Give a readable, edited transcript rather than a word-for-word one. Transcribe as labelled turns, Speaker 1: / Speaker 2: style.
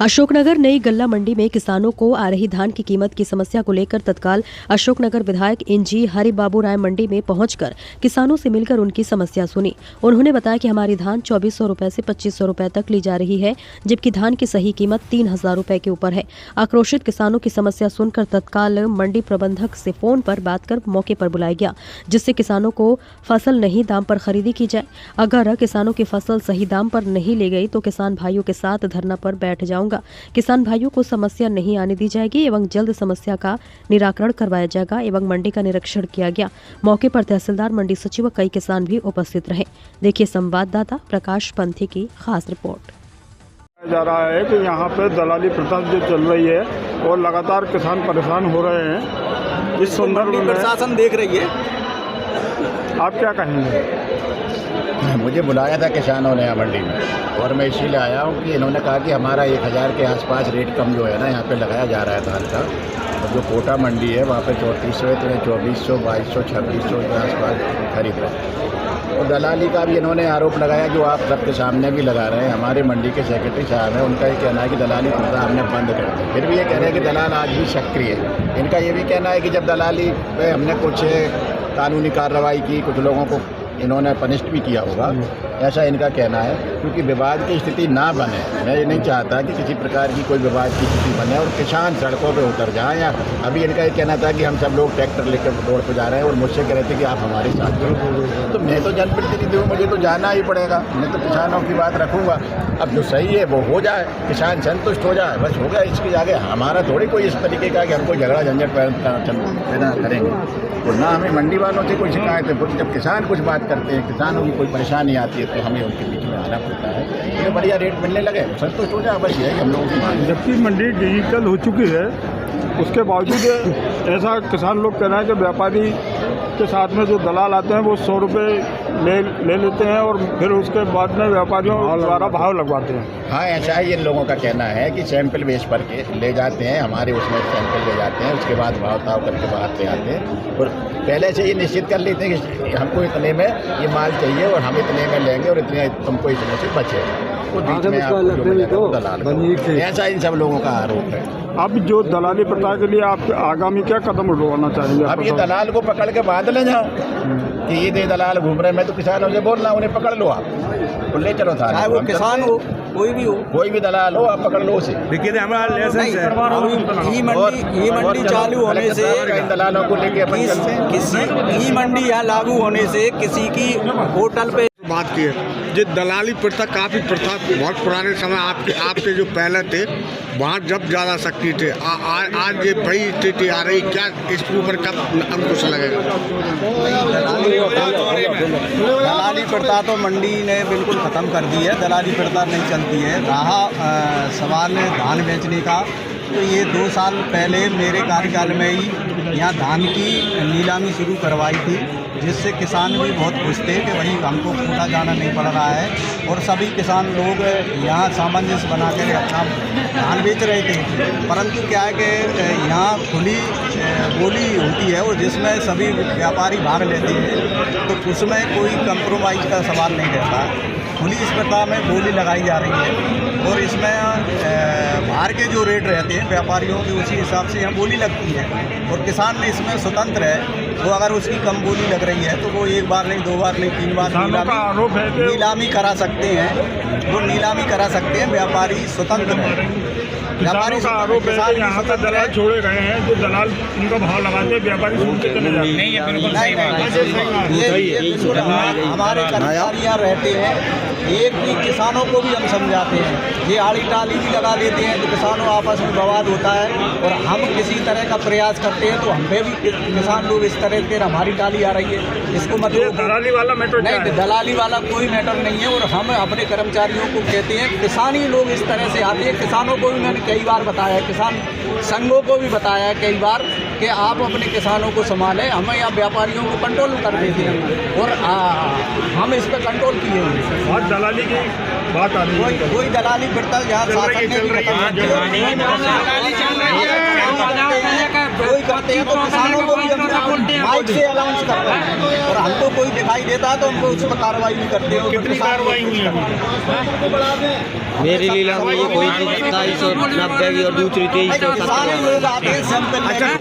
Speaker 1: अशोकनगर नई गल्ला मंडी में किसानों को आ रही धान की कीमत की समस्या को लेकर तत्काल अशोकनगर विधायक इंजी हरिबाबू राय मंडी में पहुंचकर किसानों से मिलकर उनकी समस्या सुनी। उन्होंने बताया कि हमारी धान 2400 रुपए से 2500 रुपए तक ली जा रही है, जबकि धान की सही कीमत 3000 रुपए के ऊपर है। आक्रोशित किसानों की समस्या सुनकर तत्काल मंडी प्रबंधक से फोन पर बात कर मौके पर बुलाया गया, जिससे किसानों को फसल नहीं दाम पर खरीदी की जाए। अगर किसानों की फसल सही दाम पर नहीं ली गई तो किसान भाइयों के साथ धरना पर बैठ जाऊंगा। किसान भाइयों को समस्या नहीं आने दी जाएगी एवं जल्द समस्या का निराकरण करवाया जाएगा एवं मंडी का निरीक्षण किया गया। मौके पर तहसीलदार, मंडी सचिव व कई किसान भी उपस्थित रहे। देखिए संवाददाता प्रकाश पंथी की खास रिपोर्ट।
Speaker 2: जा रहा है कि यहाँ पे दलाली प्रथा जो चल रही है और लगातार किसान परेशान हो रहे हैं। इस संदर्भ में
Speaker 3: प्रशासन देख रही है,
Speaker 2: आप क्या कहेंगे?
Speaker 4: मुझे बुलाया था किसानों ने यहाँ मंडी में और मैं इसीलिए आया हूँ कि इन्होंने कहा कि हमारा 1000 के आसपास रेट कम जो है ना यहाँ पे लगाया जा रहा है धान का। और जो कोटा मंडी है वहाँ पे 3400 है, तो 2400, 2200, 2600 के आसपास खरीद रहे हैं। और दलाली का भी इन्होंने आरोप लगाया, जो आप सबके सामने भी लगा रहे हैं। हमारे मंडी के सेक्रेटरी साहब हैं, उनका ये कहना है कि दलाली प्रथा हमने बंद कर दी। फिर भी ये कह रहे हैं कि दलाल आज भी सक्रिय है। इनका ये भी कहना है कि जब दलाली पे हमने कुछ कानूनी कार्रवाई की, कुछ लोगों को इन्होंने पनिश्ड भी किया होगा, ऐसा इनका कहना है। क्योंकि विवाद की स्थिति ना बने, मैं ये नहीं चाहता कि किसी प्रकार की कोई विवाद की स्थिति बने और किसान सड़कों पे उतर जाएं। या अभी इनका ये कहना था कि हम सब लोग ट्रैक्टर लेकर रोड पे जा रहे हैं और मुझसे कह रहे थे कि आप हमारे साथ चलो। तो मैं तो जनप्रतिनिधि हूँ, मुझे तो जाना ही पड़ेगा। मैं तो किसानों की बात रखूँगा। अब जो सही है वो हो जाए, किसान संतुष्ट हो जाए, बस हो गया। इसके आगे हमारा थोड़ी कोई इस तरीके का कि हम कोई झगड़ा झंझट पैदा करेंगे। तो ना हमें मंडी वालों से कोई शिकायत है। जब किसान कुछ बात करते हैं, किसानों की कोई परेशानी आती है, तो हमें उनके बीच में आना पड़ता है। तो बढ़िया रेट मिलने लगे, संतुष्ट हो जाए, बस यही हम लोगों की।
Speaker 2: जबकि मंडी डिजिटल हो चुकी है, उसके बावजूद ऐसा किसान लोग कह रहे हैं कि व्यापारी के साथ में जो दलाल आते हैं वो 100 रुपये ले लेते हैं और फिर उसके बाद में व्यापारियों द्वारा भाव लगवाते हैं।
Speaker 4: हाँ, ऐसा ही इन लोगों का कहना है कि सैंपल बेस पर के ले जाते हैं, हमारे उसमें सैंपल ले जाते हैं, उसके बाद भाव ताव करके बाहर से आते हैं और पहले से ये निश्चित कर लेते हैं कि हमको इतने में ये माल चाहिए और हम इतने में लेंगे और इतने तुमको इसमें से बचे। तो बीच में आपको जो मिलेगा वो दलाल, ऐसा इन सब लोगों का आरोप है।
Speaker 2: अब जो दलाली प्रथा के लिए आप आगामी क्या कदम उठाना चाहेंगे?
Speaker 4: अब ये दलाल को पकड़ के बांध ले जाओ कि ये दे दलाल घूम रहे। मैं तो किसानों से बोल रहा हूँ, उन्हें पकड़ लो आप, तो ले चलो था।
Speaker 3: चाहे वो किसान हो, कोई भी दलाल हो, आप पकड़ लो उसे।
Speaker 5: देखिए हमारा लाइसेंस है।
Speaker 3: ई मंडी चालू होने से
Speaker 4: इन दलालों को लेके अपन चलते हैं।
Speaker 3: किसी ई मंडी यहाँ लागू होने से किसी की होटल पे
Speaker 5: बात की है जो दलाली प्रथा, काफ़ी प्रथा बहुत पुराने समय आपके जो पहले थे वहाँ जब ज़्यादा सक्रिय थे। आज ये बड़ी स्थिति आ रही, क्या इसके ऊपर कब अंकुश लगेगा?
Speaker 3: दलाली प्रथा तो मंडी ने बिल्कुल ख़त्म कर दी है। दलाली प्रथा नहीं चलती है। रहा सवाल धान बेचने का, तो ये 2 साल पहले मेरे कार्यकाल में ही यहाँ धान की नीलामी शुरू करवाई थी, जिससे किसान भी बहुत खुश थे कि भाई हमको कोटा जाना नहीं पड़ रहा है और सभी किसान लोग यहाँ सामंजस्य बना कर अपना धान बेच रहे थे। परंतु क्या है कि यहाँ खुली बोली होती है और जिसमें सभी व्यापारी भाग लेते हैं, तो उसमें कोई कंप्रोमाइज़ का सवाल नहीं रहता। खुली इस प्रथा में बोली लगाई जा रही है और इसमें बाहर के जो रेट रहते हैं व्यापारियों के, उसी हिसाब से यहाँ बोली लगती है और किसान इसमें स्वतंत्र है। वो अगर उसकी कम बोली लग रही है तो वो 1 बार नहीं, 2 बार नहीं, 3 बार नीलामी करा सकते हैं। वो नीलामी करा सकते हैं, व्यापारी स्वतंत्र है।
Speaker 2: व्यापारी का आरोप है कि यहाँ पे दलाल छोड़े गए हैं, जो दलाल उनका भाव लगाते हैं, व्यापारी छोड़ के चले जाते हैं।
Speaker 3: हमारे कर्मचारी यहाँ रहते हैं, एक भी किसानों को भी हम समझाते हैं। ये आड़ी टाली भी लगा लेते हैं तो किसानों आपस में विवाद होता है और हम किसी तरह का प्रयास करते हैं तो हम पे भी किसान लोग इस तरह के हमारी टाली आ रही है। इसको मतलब
Speaker 2: दलाली वाला मैटर
Speaker 3: नहीं, दलाली वाला कोई मैटर नहीं है। और हम अपने कर्मचारियों को कहते हैं, किसानी लोग इस तरह से आते हैं। किसानों को भी मैंने कई बार बताया है, किसान संघों को भी बताया है कई बार कि आप अपने किसानों को संभालें। हमें यहाँ व्यापारियों को कंट्रोल कर देते हैं और हम इस पर कंट्रोल किए हुए।
Speaker 2: दलाली की बात आ रही है,
Speaker 3: कोई दलाली प्रथा यहाँ शासन ने भी खत्म कर दी है। कोई करते हैं तो किसानों को भी हम माइक से अनाउंस करते हैं, और हमको कोई दिखाई देता है तो हमको उस पर कार्रवाई नहीं करते हो।
Speaker 6: कितनी कार्रवाई हुई है?
Speaker 7: मेरी लीला में ये कोई चीज 2790 की और दूसरी 2370
Speaker 3: लोग आते हैं सैंपल